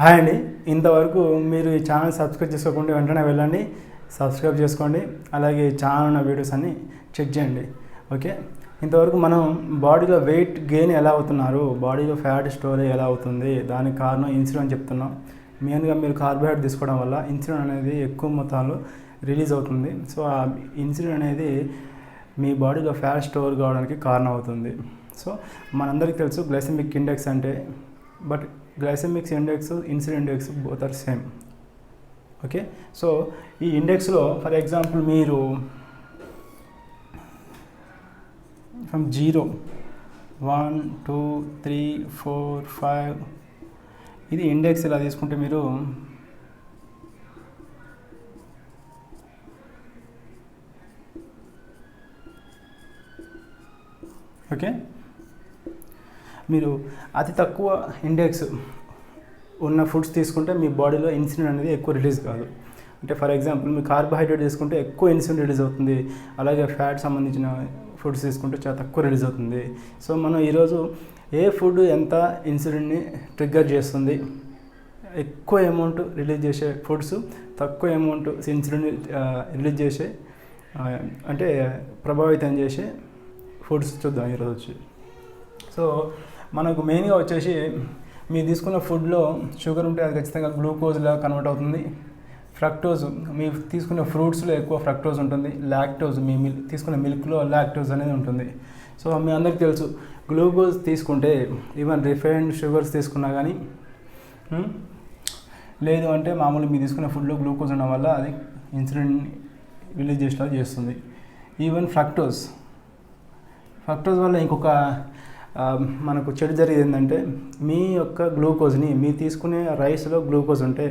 Hi అండి. ఇంతవరకు మీరు ఈ ఛానల్ సబ్స్క్రైబ్ చేసుకోకుండా వెంటనే వెళ్ళండి, సబ్స్క్రైబ్ చేసుకోండి. అలాగే ఈ ఛానల్ ఉన్న వీడియోస్ అన్ని చెక్ చేయండి. ఓకే, ఇంతవరకు మనం బాడీలో వెయిట్ గెయిన్ ఎలా అవుతున్నారు, బాడీలో ఫ్యాట్ స్టోరేజ్ ఎలా అవుతుంది, దానికి కారణం ఇన్సులిన్ అని చెప్తున్నాం. మెయిన్గా మీరు కార్బోహైడ్రేట్ తీసుకోవడం వల్ల ఇన్సులిన్ అనేది ఎక్కువ మొత్తంలో రిలీజ్ అవుతుంది. సో ఆ ఇన్సులిన్ అనేది మీ బాడీలో ఫ్యాట్ స్టోర్ కావడానికి కారణం అవుతుంది. సో మనందరికీ తెలుసు గ్లైసెమిక్ ఇండెక్స్ అంటే, but glycemic index, insulin index both are same. Okay, so ఈ ఇండెక్స్లో ఫర్ ఎగ్జాంపుల్ మీరు ఫ్రమ్ 0, 1, 2, 3, 4, 5 ఇది ఇండెక్స్ ఇలా తీసుకుంటే మీరు ఓకే, మీరు అతి తక్కువ ఇండెక్స్ ఉన్న ఫుడ్స్ తీసుకుంటే మీ బాడీలో ఇన్సులిన్ అనేది ఎక్కువ రిలీజ్ కాదు. అంటే ఫర్ ఎగ్జాంపుల్ మీరు కార్బోహైడ్రేట్ తీసుకుంటే ఎక్కువ ఇన్సులిన్ రిలీజ్ అవుతుంది, అలాగే ఫ్యాట్ సంబంధించిన ఫుడ్స్ తీసుకుంటే చాలా తక్కువ రిలీజ్ అవుతుంది. సో మనం ఈరోజు ఏ ఫుడ్ ఎంత ఇన్సులిన్ని ట్రిగ్గర్ చేస్తుంది, ఎక్కువ అమౌంట్ రిలీజ్ చేసే ఫుడ్స్, తక్కువ అమౌంట్ ఇన్సులిన్ రిలీజ్ చేసే అంటే ప్రభావితం చేసే ఫుడ్స్ చూద్దాం ఈరోజు వచ్చి. సో మనకు మెయిన్గా వచ్చేసి మీరు తీసుకున్న ఫుడ్లో షుగర్ ఉంటే అది ఖచ్చితంగా గ్లూకోజ్లా కన్వర్ట్ అవుతుంది. ఫ్రక్టోజ్ మీరు తీసుకునే ఫ్రూట్స్లో ఎక్కువ ఫ్రక్టోజ్ ఉంటుంది. లాక్టోజ్ మీ తీసుకునే మిల్క్లో లాక్టోజ్ అనేది ఉంటుంది. సో మీ అందరికీ తెలుసు గ్లూకోజ్ తీసుకుంటే ఈవెన్ రిఫైన్డ్ షుగర్స్ తీసుకున్నా కానీ, లేదు అంటే మామూలు మీరు తీసుకునే ఫుడ్లో గ్లూకోజ్ ఉండడం వల్ల అది ఇన్సులిన్ రిలీజ్ చేసేలా చేస్తుంది. ఈవెన్ ఫ్రక్టోజ్ వల్ల ఇంకొక మనకు చెడు జరిగేది ఏంటంటే, మీ యొక్క గ్లూకోజ్ని మీరు తీసుకునే రైస్లో గ్లూకోజ్ ఉంటే,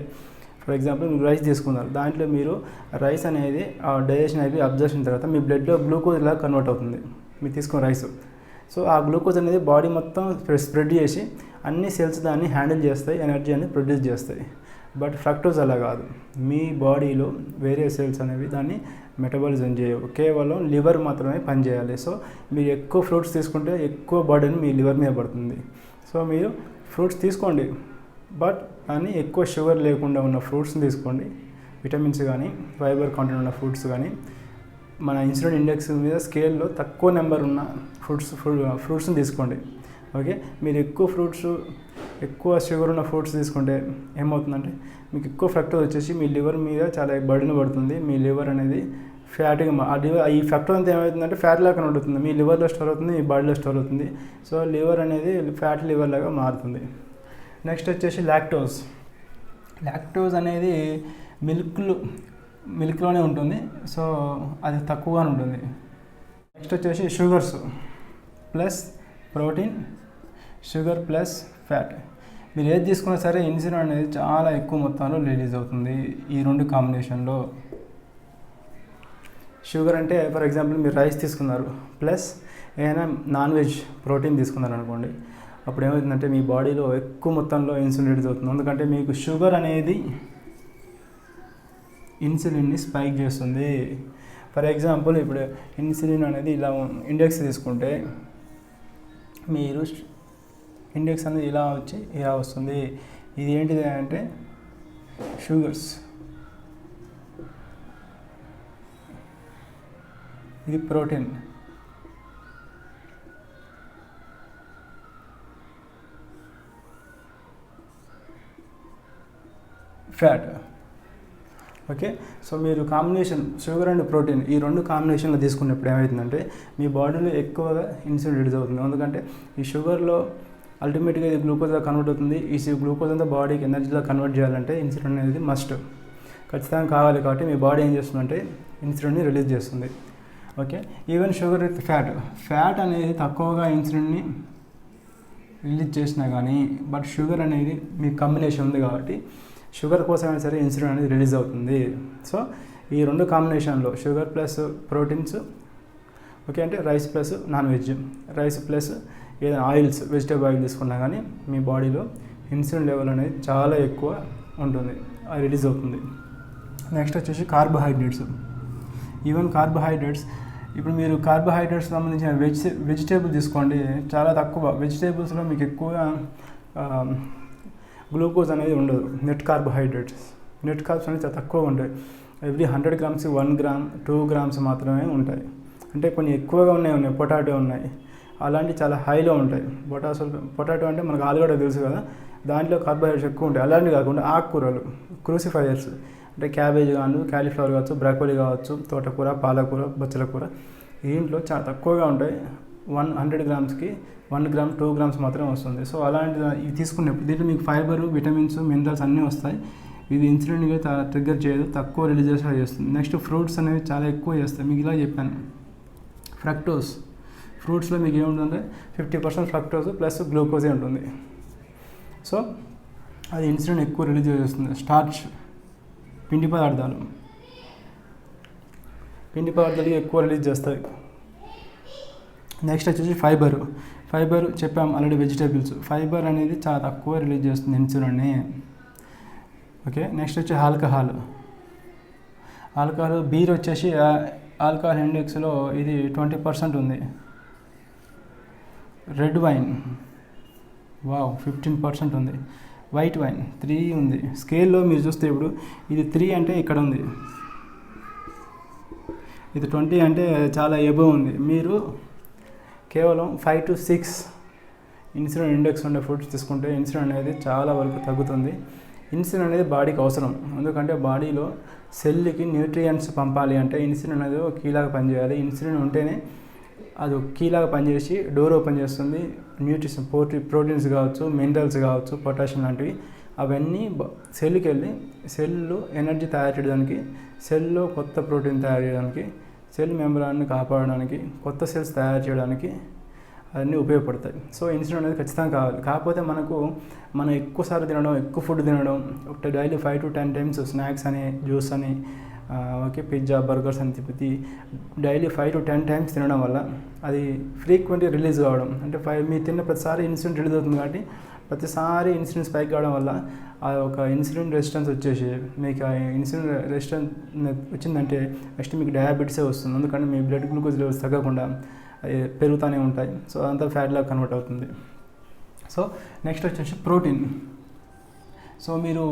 ఫర్ ఎగ్జాంపుల్ మీరు రైస్ తీసుకున్నారు, దాంట్లో మీరు రైస్ అనేది డైజెషన్ అయిపోయి అబ్జర్షన్ తర్వాత మీ బ్లడ్లో గ్లూకోజ్ ఇలా కన్వర్ట్ అవుతుంది మీరు తీసుకున్న రైస్. సో ఆ గ్లూకోజ్ అనేది బాడీ మొత్తం స్ప్రెడ్ చేసి అన్ని సెల్స్ దాన్ని హ్యాండిల్ చేస్తాయి, ఎనర్జీ అనేది ప్రొడ్యూస్ చేస్తాయి. బట్ ఫ్రక్టోజ్ అలా కాదు, మీ బాడీలో వేరే సెల్స్ అనేవి దాన్ని మెటబాలిజం చేయవు, కేవలం లివర్ మాత్రమే పనిచేయాలి. సో మీరు ఎక్కువ ఫ్రూట్స్ తీసుకుంటే ఎక్కువ బర్డెన్ మీ లివర్ మీద పడుతుంది. సో మీరు ఫ్రూట్స్ తీసుకోండి, బట్ కానీ ఎక్కువ షుగర్ లేకుండా ఉన్న ఫ్రూట్స్ని తీసుకోండి. విటమిన్స్ కానీ ఫైబర్ కంటెంట్ ఉన్న ఫ్రూట్స్ కానీ, మన ఇన్సులిన్ ఇండెక్స్ మీద స్కేల్లో తక్కువ నెంబర్ ఉన్న ఫ్రూట్స్ని తీసుకోండి. ఓకే, మీరు ఎక్కువ షుగర్ ఉన్న ఫ్రూట్స్ తీసుకుంటే ఏమవుతుందంటే మీకు ఎక్కువ ఫ్రక్టోజ్ వచ్చేసి మీ లివర్ మీద చాలా బర్డెన్ పడుతుంది. మీ లివర్ అనేది ఫ్యాట్గా ఈ ఫ్యాక్టర్ అంతా ఏమవుతుందంటే ఫ్యాట్ లాగా కనబడుతుంది, మీ లివర్లో స్టోర్ అవుతుంది, మీ బాడీలో స్టోర్ అవుతుంది. సో లివర్ అనేది ఫ్యాట్ లివర్ లాగా మారుతుంది. నెక్స్ట్ వచ్చేసి లాక్టోజ్ అనేది మిల్క్లోనే ఉంటుంది. సో అది తక్కువగానే ఉంటుంది. నెక్స్ట్ వచ్చేసి sugars plus protein, sugar plus fat. మీరు ఏది తీసుకున్నా సరే ఇన్సులిన్ అనేది చాలా ఎక్కువ మొత్తంలో రిలీజ్ అవుతుంది ఈ రెండు కాంబినేషన్లో. షుగర్ అంటే ఫర్ ఎగ్జాంపుల్ మీరు రైస్ తీసుకున్నారు ప్లస్ ఏదైనా నాన్ వెజ్ ప్రోటీన్ తీసుకున్నారు అనుకోండి, అప్పుడు ఏమవుతుందంటే మీ బాడీలో ఎక్కువ మొత్తంలో ఇన్సులిన్ రిలీజ్ అవుతుంది. ఎందుకంటే మీకు షుగర్ అనేది ఇన్సులిన్ని స్పైక్ చేస్తుంది. ఫర్ ఎగ్జాంపుల్ ఇప్పుడు ఇన్సులిన్ అనేది ఇలా ఇండెక్స్ తీసుకుంటే మీరు ఇండెక్స్ అనేది ఇలా వస్తుంది. ఇది ఏంటిది అంటే షుగర్స్, ఇది ప్రోటీన్, ఫ్యాట్. ఓకే, సో మీరు కాంబినేషన్ షుగర్ అండ్ ప్రోటీన్ ఈ రెండు కాంబినేషన్లో తీసుకున్నప్పుడు ఏమవుతుందంటే మీ బాడీలో ఎక్కువగా ఇన్సులిన్ రిలీజ్ అవుతుంది. ఎందుకంటే ఈ షుగర్లో అల్టిమేట్గా ఇది గ్లూకోజ్గా కన్వర్ట్ అవుతుంది. ఈ గ్లూకోజ్ అంతా బాడీకి ఎనర్జీగా కన్వర్ట్ చేయాలంటే ఇన్సులిన్ అనేది మస్ట్ ఖచ్చితంగా కావాలి. కాబట్టి మీ బాడీ ఏం చేస్తుందంటే ఇన్సులిన్ని రిలీజ్ చేస్తుంది. Okay, even sugar with fat అనేది తక్కువగా ఇన్సులిన్ని రిలీజ్ చేసినా కానీ, బట్ షుగర్ అనేది మీ కాంబినేషన్ ఉంది కాబట్టి షుగర్ కోసమైనా సరే ఇన్సులిన్ అనేది రిలీజ్ అవుతుంది. సో ఈ రెండు కాంబినేషన్లో షుగర్ ప్లస్ ప్రోటీన్స్, ఓకే అంటే rice plus non veg, rice plus ఏదైనా ఆయిల్స్ వెజిటేబుల్ ఆయిల్ తీసుకున్నా కానీ మీ బాడీలో ఇన్సులిన్ లెవెల్ అనేది చాలా ఎక్కువ ఉంటుంది, అది రిలీజ్ అవుతుంది. నెక్స్ట్ వచ్చేసి కార్బోహైడ్రేట్స్. ఈవెన్ కార్బోహైడ్రేట్స్ ఇప్పుడు మీరు కార్బోహైడ్రేట్స్ సంబంధించిన వెజిటేబుల్ తీసుకోండి, చాలా తక్కువ వెజిటేబుల్స్లో మీకు ఎక్కువగా గ్లూకోజ్ అనేది ఉండదు. నెట్ కార్బోహైడ్రేట్స్ అనేది చాలా తక్కువగా ఉంటాయి. ఎవ్రీ 100 grams 1 gram 2 grams మాత్రమే ఉంటాయి. అంటే కొన్ని ఎక్కువగా ఉన్నాయి. పొటాటో ఉన్నాయి, అలాంటి చాలా హైలో ఉంటాయి. పొటాటో అంటే మనకు ఆలుగడ్డ తెలుసు కదా, దాంట్లో కార్బోహైడ్రేట్స్ ఎక్కువ ఉంటాయి. అలాంటివి కాకుండా ఆకుకూరలు, క్రూసిఫైయర్స్ అంటే క్యాబేజ్ కావచ్చు, క్యాలీఫ్లవర్ కావచ్చు, బ్రాకోలీ కావచ్చు, తోటకూర, పాలకూర, బచ్చల కూర, దీంట్లో చాలా తక్కువగా ఉంటాయి. 100 gramsకి 1 gram 2 grams మాత్రమే వస్తుంది. సో అలాంటి ఇవి తీసుకున్నప్పుడు దీంట్లో మీకు ఫైబర్, విటమిన్స్, మినరల్స్ అన్నీ వస్తాయి. ఇది ఇన్సులిన్ చాలా ట్రిగ్గర్ చేయదు, తక్కువ రిలీజ్ చేస్తుంది. నెక్స్ట్ ఫ్రూట్స్ అనేవి చాలా ఎక్కువ చేస్తాయి. మీకు ఇలా చెప్పాను. ఫ్రక్టోస్ ఫ్రూట్స్లో మీకు ఏముంటుందంటే 50% ఫ్రక్టోస్ ప్లస్ గ్లూకోజే ఉంటుంది. సో అది ఇన్సులిన్ ఎక్కువ రిలీజ్ చేస్తుంది. స్టార్చ్ పిండి పదార్థాలు ఎక్కువ రిలీజ్ చేస్తాయి. నెక్స్ట్ వచ్చేసి ఫైబర్ చెప్పాము ఆల్రెడీ. వెజిటేబుల్స్ ఫైబర్ అనేది చాలా తక్కువ రిలీజ్ చేస్తుంది ఇన్సులిన్ని. ఓకే, నెక్స్ట్ వచ్చి ఆల్కహాల్. బీర్ వచ్చేసి ఆల్కహాల్ ఇండెక్స్లో ఇది 20% ఉంది. రెడ్ వైన్ 15% ఉంది. వైట్ వైన్ 3 ఉంది. స్కేల్లో మీరు చూస్తే ఇప్పుడు ఇది 3 అంటే ఇక్కడ ఉంది, ఇది 20 అంటే చాలా ఎబోవ్ ఉంది. మీరు కేవలం 5 to 6 ఇన్సులిన్ ఇండెక్స్ ఉండే ఫుడ్స్ తీసుకుంటే ఇన్సులిన్ అనేది చాలా వరకు తగ్గుతుంది. ఇన్సులిన్ అనేది బాడీకి అవసరం, ఎందుకంటే బాడీలో సెల్కి న్యూట్రియంట్స్ పంపాలి అంటే ఇన్సులిన్ అనేది ఒక కీలాగా పనిచేయాలి. ఇన్సులిన్ ఉంటేనే అది ఒక కీలాగా పనిచేసి డోర్ ఓపెన్ చేస్తుంది. న్యూట్రిషన్ ప్రోటీన్స్ కావచ్చు, మినరల్స్ కావచ్చు, పొటాషియం లాంటివి అవన్నీ సెల్కి వెళ్ళి సెల్లు ఎనర్జీ తయారు చేయడానికి, సెల్లో కొత్త ప్రోటీన్ తయారు చేయడానికి, సెల్ మెంబ్రేన్ని కాపాడడానికి, కొత్త సెల్స్ తయారు చేయడానికి అవన్నీ ఉపయోగపడతాయి. సో ఇన్సులిన్ అనేది ఖచ్చితంగా కావాలి. కాకపోతే మనం ఎక్కువసార్లు తినడం, ఎక్కువ ఫుడ్ తినడం, డైలీ 5 to 10 times స్నాక్స్ అని, జ్యూస్ అని, ఓకే, పిజ్జా, బర్గర్స్ అని చెప్పి డైలీ 5 to 10 times తినడం వల్ల అది ఫ్రీక్వెంట్గా రిలీజ్ కావడం, అంటే మీరు తిన్న ప్రతిసారి ఇన్సులిన్ రిలీజ్ అవుతుంది. కాబట్టి ప్రతిసారి ఇన్సులిన్ స్పైక్ కావడం వల్ల ఆ ఒక ఇన్సులిన్ రెసిస్టెన్స్ వచ్చేసి మీకు ఆ ఇన్సులిన్ రెసిస్టెన్స్ వచ్చిందంటే నెక్స్ట్ మీకు డయాబెటీసే వస్తుంది. ఎందుకంటే మీ బ్లడ్ గ్లూకోజ్ లెవెల్స్ తగ్గకుండా అవి పెరుగుతూనే ఉంటాయి. సో అదంతా ఫ్యాట్లా కన్వర్ట్ అవుతుంది. సో నెక్స్ట్ వచ్చేసి ప్రోటీన్. సో మీరు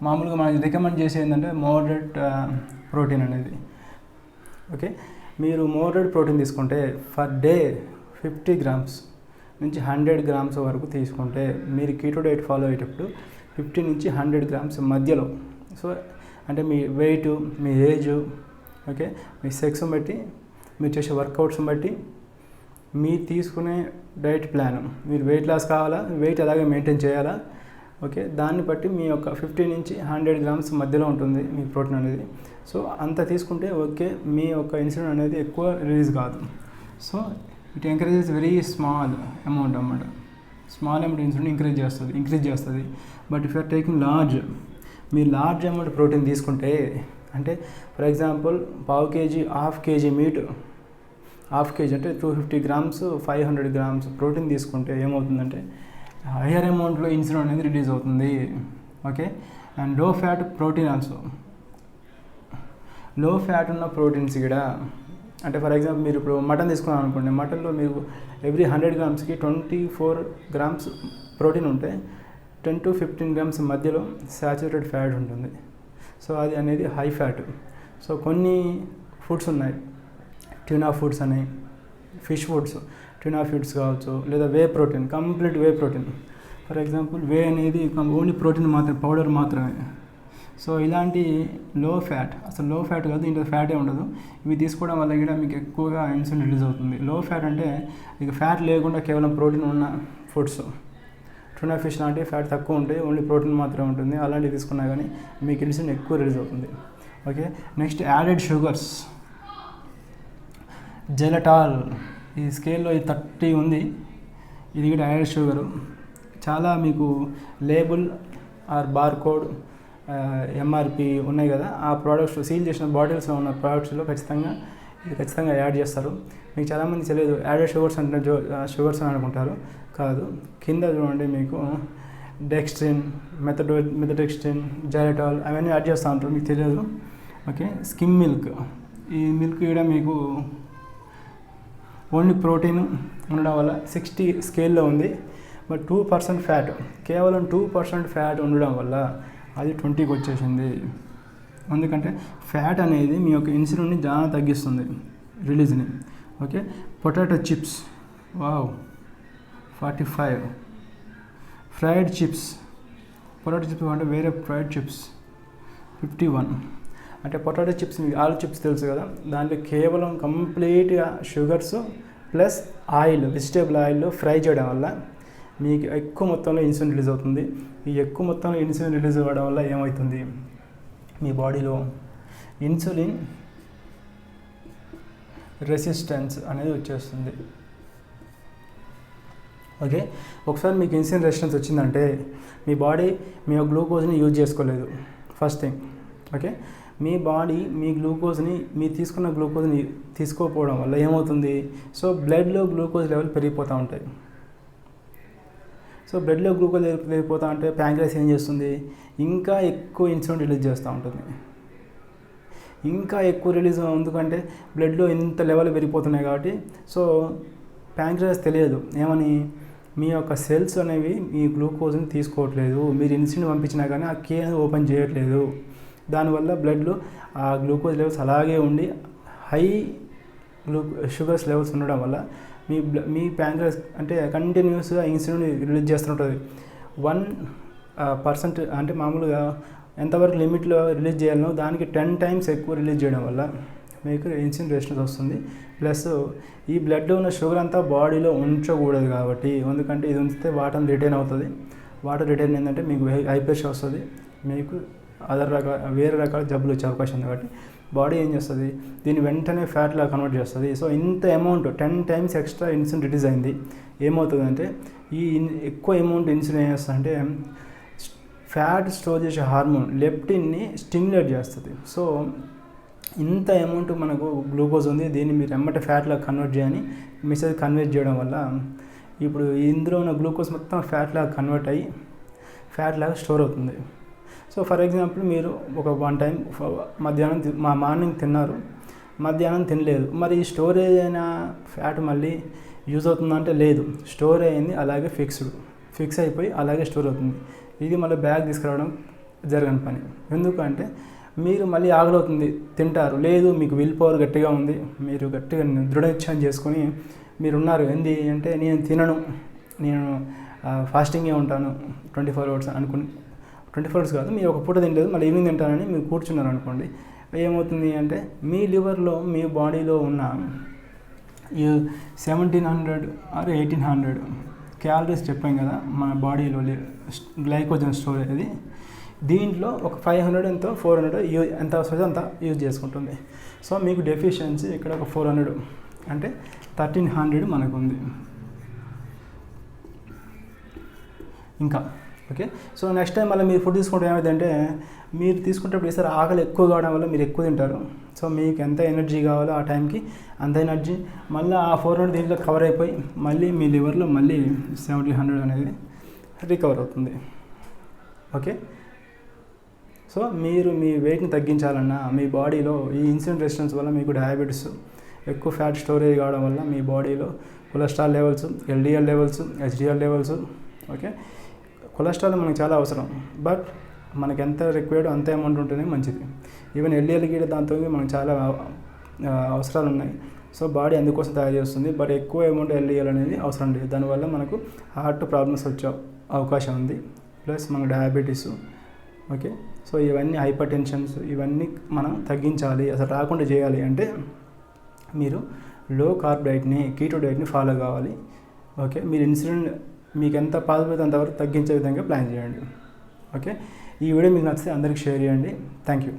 మామూలుగా మనకి రికమెండ్ చేసేది ఏంటంటే మోడరేట్ ప్రోటీన్ అనేది. ఓకే, మీరు మోడరేట్ ప్రోటీన్ తీసుకుంటే ఫర్ డే 50 grams నుంచి 100 grams వరకు తీసుకుంటే మీరు కీటో డైట్ ఫాలో అయ్యేటప్పుడు 50 నుంచి 100 grams మధ్యలో. సో అంటే మీ వెయిట్, మీ ఏజ్, ఓకే, మీ సెక్స్ని బట్టి, మీరు చేసే వర్కౌట్స్ని బట్టి, మీరు తీసుకునే డైట్ ప్లాన్, మీరు వెయిట్ లాస్ కావాలా, వెయిట్ అలాగే మెయింటైన్ చేయాలా, ఓకే, దాన్ని బట్టి మీ యొక్క 50 నుంచి 100 grams మధ్యలో ఉంటుంది మీ ప్రోటీన్ అనేది. సో అంత తీసుకుంటే ఓకే, మీ యొక్క ఇన్సులిన్ అనేది ఎక్కువ రిలీజ్ కాదు. So it encourages very small amount అన్నమాట. స్మాల్ అమౌంట్ ఇన్సులిన్ ఇంక్రీజ్ చేస్తుంది. బట్ ఇఫ్ యూఆర్ టేకింగ్ మీరు లార్జ్ అమౌంట్ ప్రోటీన్ తీసుకుంటే, అంటే for example 1/2 kg, 1/2 kg meet, 1/2 kg అంటే 250 grams, 500 grams ప్రోటీన్ తీసుకుంటే ఏమవుతుందంటే హయ్యర్ అమౌంట్లో ఇన్సులిన్ అనేది రిలీజ్ అవుతుంది. ఓకే, అండ్ లో ఫ్యాట్ ప్రోటీన్ ఆల్సో. లో ఫ్యాట్ ఉన్న ప్రోటీన్స్ కూడా, అంటే ఫర్ ఎగ్జాంపుల్ మీరు ఇప్పుడు మటన్ తీసుకున్నాం అనుకోండి, మటన్లో మీరు ఎవ్రీ 100 gramsకి 24 grams ప్రోటీన్ ఉంటే 10 to 15 grams మధ్యలో సాచురేటెడ్ ఫ్యాట్ ఉంటుంది. సో అది అనేది హై ఫ్యాట్. సో కొన్ని ఫుడ్స్ ఉన్నాయి, ట్యూనా ఫుడ్స్ అని, ఫిష్ ఫుడ్స్, ట్యూనా ఫుడ్స్ కావచ్చు, లేదా whey protein, complete whey protein. For example whey అనేది ఓన్లీ ప్రోటీన్ మాత్రమే, పౌడర్ మాత్రమే. సో ఇలాంటి లో ఫ్యాట్, అసలు లో ఫ్యాట్ కాదు, ఇంట్లో ఫ్యాటే ఉండదు. ఇవి తీసుకోవడం వల్ల కూడా మీకు ఎక్కువగా ఇన్సులిన్ రిలీజ్ అవుతుంది. లో ఫ్యాట్ అంటే ఇక ఫ్యాట్ లేకుండా కేవలం ప్రోటీన్ ఉన్న ఫుడ్స్, ట్యూనా ఫిష్ లాంటివి ఫ్యాట్ తక్కువ ఉంటాయి, ఓన్లీ ప్రోటీన్ మాత్రమే ఉంటుంది. అలాంటివి తీసుకున్నా కానీ మీకు ఇన్సులిన్ ఎక్కువ రిలీజ్ అవుతుంది. Okay, next added sugars. జెలటాల్ ఈ స్కేల్లో 30 ఉంది. ఇది కూడా యాడెడ్ షుగరు. చాలా మీకు label or bar code, MRP ఉన్నాయి కదా, ఆ ప్రోడక్ట్స్ సీల్ చేసిన బాటిల్స్లో ఉన్న ప్రోడక్ట్స్లో ఖచ్చితంగా యాడ్ చేస్తారు. మీకు చాలామంది తెలియదు యాడెడ్ షుగర్స్ అంటే షుగర్స్ అని అనుకుంటారు. కాదు, కింద చూడండి మీకు డెక్స్ట్రిన్, మెథడెక్స్ట్రిన్, జైలటాల్ అవన్నీ యాడ్ చేస్తూ ఉంటారు, మీకు తెలియదు. Okay, skim milk. ఈ మిల్క్ కూడా మీకు ఓన్లీ ప్రోటీన్ ఉండడం వల్ల 60 స్కేల్లో ఉంది. బట్ 2% ఫ్యాట్, కేవలం 2% ఫ్యాట్ ఉండడం వల్ల అది 20కి వచ్చేసింది. ఎందుకంటే ఫ్యాట్ అనేది మీ యొక్క ఇన్సులిన్ని చాలా తగ్గిస్తుంది, రిలీజ్ని. Okay, potato chips, wow 45. Fried chips, potato chips అంటే వేరే ఫ్రైడ్ చిప్స్ 51. అంటే పొటాటో చిప్స్, మీకు ఆలు చిప్స్ తెలుసు కదా, దాంట్లో కేవలం కంప్లీట్గా షుగర్స్ ప్లస్ ఆయిల్, వెజిటేబుల్ ఆయిల్లో ఫ్రై చేయడం వల్ల మీకు ఎక్కువ మొత్తంలో ఇన్సులిన్ రిలీజ్ అవుతుంది. ఈ ఎక్కువ మొత్తంలో ఇన్సులిన్ రిలీజ్ అవ్వడం వల్ల ఏమవుతుంది, మీ బాడీలో ఇన్సులిన్ రెసిస్టెన్స్ అనేది వచ్చేస్తుంది. ఓకే, ఒకసారి మీకు ఇన్సులిన్ రెసిస్టెన్స్ వచ్చిందంటే మీ బాడీ మీ గ్లూకోజ్ని యూజ్ చేసుకోలేదు, ఫస్ట్ థింగ్. ఓకే, మీ బాడీ మీ గ్లూకోజ్ని, మీ తీసుకున్న గ్లూకోజ్ని తీసుకోకపోవడం వల్ల ఏమవుతుంది, సో బ్లడ్లో గ్లూకోజ్ లెవెల్ పెరిగిపోతూ ఉంటాయి. సో బ్లడ్లో గ్లూకోజ్ పెరిగిపోతూ ఉంటే ప్యాంక్రియాస్ ఏం చేస్తుంది, ఇంకా ఎక్కువ ఇన్సులిన్ రిలీజ్ చేస్తూ ఉంటుంది. ఇంకా ఎక్కువ రిలీజ్, ఎందుకంటే బ్లడ్లో ఇంత లెవెల్ పెరిగిపోతున్నాయి కాబట్టి. సో ప్యాంక్రియాస్ తెలియదు ఏమని, మీ యొక్క సెల్స్ అనేవి మీ గ్లూకోజ్ని తీసుకోవట్లేదు, మీరు ఇన్సులిన్ పంపించినా కానీ ఆ కీ అనేది ఓపెన్ చేయట్లేదు. దానివల్ల బ్లడ్లో ఆ గ్లూకోజ్ లెవెల్స్ అలాగే ఉండి హై షుగర్స్ లెవెల్స్ ఉండడం వల్ల మీ ప్యాంక్రియాస్ అంటే కంటిన్యూస్గా ఇన్సులిన్ రిలీజ్ చేస్తుంటుంది. 1% అంటే మామూలుగా ఎంతవరకు లిమిట్లో రిలీజ్ చేయాలనో దానికి 10 times ఎక్కువ రిలీజ్ చేయడం వల్ల మీకు ఇన్సులిన్ రెసిస్టెన్స్ వస్తుంది. ప్లస్ ఈ బ్లడ్లో ఉన్న షుగర్ అంతా బాడీలో ఉంచకూడదు కాబట్టి, ఎందుకంటే ఇది ఉంచితే వాటర్ రిటైన్ అవుతుంది. వాటర్ రిటైన్ ఏంటంటే మీకు హై ప్రెషర్ వస్తుంది, మీకు వేరే రకాల జబ్బులు వచ్చే అవకాశం ఉంది. కాబట్టి బాడీ ఏం చేస్తుంది, దీన్ని వెంటనే ఫ్యాట్లా కన్వర్ట్ చేస్తుంది. సో ఇంత amount 10 times extra insulin release అయింది. ఏమవుతుందంటే ఈ ఎక్కువ అమౌంట్ ఇన్సులిన్ ఏం చేస్తుందంటే ఫ్యాట్ స్టోర్ చేసే హార్మోన్ లెప్టిన్ని స్టిమ్యులేట్ చేస్తుంది. సో ఇంత అమౌంట్ మనకు గ్లూకోజ్ ఉంది, దీన్ని మీరు ఎమ్మటే ఫ్యాట్లా కన్వర్ట్ చేయని మెసేజ్ కన్వర్ట్ చేయడం వల్ల ఇప్పుడు ఇందులో ఉన్న గ్లూకోజ్ మొత్తం ఫ్యాట్లాగా కన్వర్ట్ అయ్యి ఫ్యాట్లాగా స్టోర్ అవుతుంది. సో ఫర్ ఎగ్జాంపుల్ మీరు ఒక 1 time మార్నింగ్ తిన్నారు, మధ్యాహ్నం తినలేదు, మరి ఈ స్టోరేజ్ అయిన ఫ్యాట్ మళ్ళీ యూజ్ అవుతుందంటే లేదు, స్టోర్ అయ్యింది అలాగే ఫిక్స్ అయిపోయి అలాగే స్టోర్ అవుతుంది. ఇది మళ్ళీ బ్యాగ్ తీసుకురావడం జరగని పని. ఎందుకంటే మీరు మళ్ళీ ఆకలవుతుంది తింటారు, లేదు మీకు విల్ పవర్ గట్టిగా ఉంది, మీరు గట్టిగా దృఢ నిశ్చయం చేసుకొని మీరు ఉన్నారు. ఏంది అంటే నేను తినను, నేను ఫాస్టింగే ఉంటాను 24 hours అనుకుని, 24 hours కాదు, మీరు ఒక పూట తినలేదు మళ్ళీ ఈవినింగ్ తింటానని మీరు కూర్చున్నారు అనుకోండి, ఏమవుతుంది అంటే మీ లివర్లో మీ బాడీలో ఉన్న 1700 or 1800 క్యాలరీస్ చెప్పాం కదా మన బాడీలో గ్లైకోజన్ స్టోరేజ్ అది, దీంట్లో ఒక 500 ఎంతో 400 ఎంత వస్తుందో అంత యూజ్ చేసుకుంటుంది. సో మీకు డెఫిషియన్సీ ఇక్కడ ఒక 400 అంటే 1300 మనకు ఉంది ఇంకా. ఓకే, సో నెక్స్ట్ టైం మళ్ళీ మీరు ఫుడ్ తీసుకుంటే ఏమైందంటే మీరు తీసుకుంటప్పుడు ఈసారి ఆకలి ఎక్కువ కావడం వల్ల మీరు ఎక్కువ తింటారు. సో మీకు ఎంత ఎనర్జీ కావాలో ఆ టైంకి అంత ఎనర్జీ మళ్ళీ ఆ 400 దీంట్లో కవర్ అయిపోయి మళ్ళీ మీ లివర్లో మళ్ళీ 1700 అనేది రికవర్ అవుతుంది. ఓకే, సో మీరు మీ వెయిట్ని తగ్గించాలన్నా మీ బాడీలో ఈ ఇన్సులిన్ రెసిస్టెన్స్ వల్ల మీకు డయాబెటీస్, ఎక్కువ ఫ్యాట్ స్టోరేజ్ కావడం వల్ల మీ బాడీలో cholesterol levels, LDL levels, HDL levels. Okay, cholesterol మనకు చాలా అవసరం, బట్ మనకి ఎంత రిక్వైర్డ్ అంత అమౌంట్ ఉంటేనే మంచిది. ఈవెన్ ఎల్డిఎల్ కూడా దాంతో మనకు చాలా అవసరాలు ఉన్నాయి. సో బాడీ అందుకోసం తయారు చేస్తుంది, బట్ ఎక్కువ అమౌంట్ ఎల్డిఎల్ అనేది అవసరం లేదు. దానివల్ల మనకు హార్ట్ ప్రాబ్లమ్స్ వచ్చే అవకాశం ఉంది, ప్లస్ మనకు డయాబెటీస్. ఓకే, సో ఇవన్నీ హైపర్ టెన్షన్స్ ఇవన్నీ మనం తగ్గించాలి, అసలు రాకుండా చేయాలి అంటే మీరు లో కార్బ్ డైట్ని, కీటో డైట్ని ఫాలో కావాలి. ఓకే, మీరు ఇన్సులిన్ మీకు ఎంత పాసిబుల్ అంతవరకు తగ్గించే విధంగా ప్లాన్ చేయండి. ఓకే, ఈ వీడియో మీకు నచ్చితే అందరికి షేర్ చేయండి. Thank you.